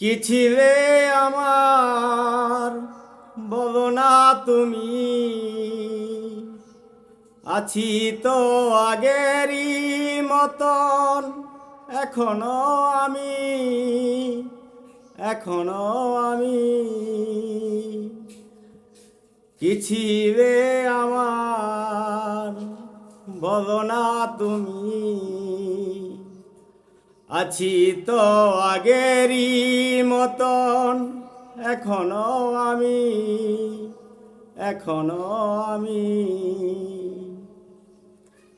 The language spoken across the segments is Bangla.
কি ছিলে আমার বলো না তুমি, আছি তো আগেরই মতন, এখনো আমি এখনো আমি কি ছিলে আমার বলো না তুমি, আছি তো আগেরই মতন, এখনো আমি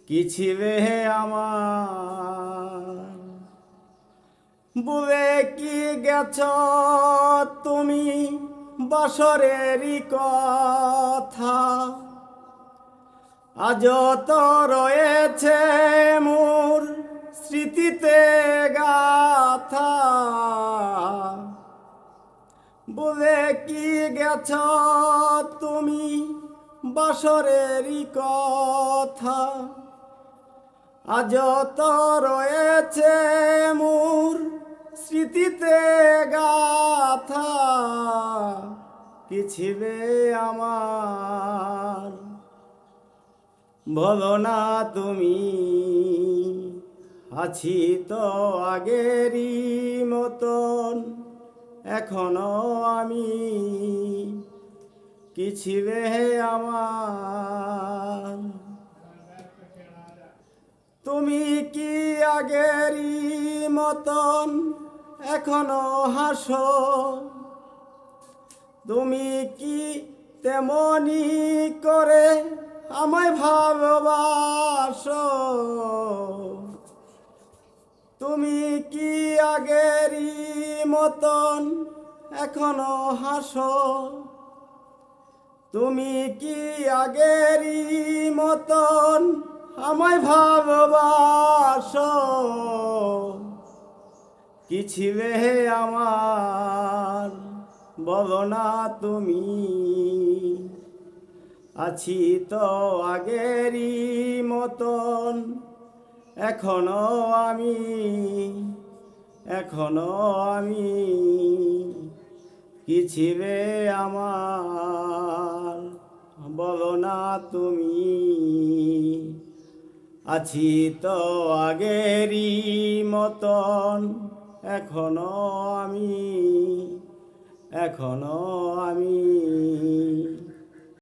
কি ছিলে আমার ভুলে কি গেছ তুমি বছরেরই কথা, আজ তো রয়েছে মোর স্মৃতিতে গাথা। বলে কি গেছ তুমি বছরেরই কথা, আজ তো রয়েছে মোর স্মৃতিতে গাথা। কি ছিলে আমার বলো না তুমি, আছি তো আগেরই মতন, এখনো আমি কি ছিলে আমার। তুমি কি আগেরই মতন এখনো হাসো, তুমি কি তেমনি করে আমায় ভালোবাসো। তুমি কি আগেরই মতন এখনো হাসো, তুমি কি আগেরই মতন আমায় ভালোবাসো। কি ছিলে আমার বলো না তুমি, আছি তো আগেরই মতন, এখনো আমি কি ছিলে আমার বলো না তুমি, আছি তো আগেরই মতন, এখনো আমি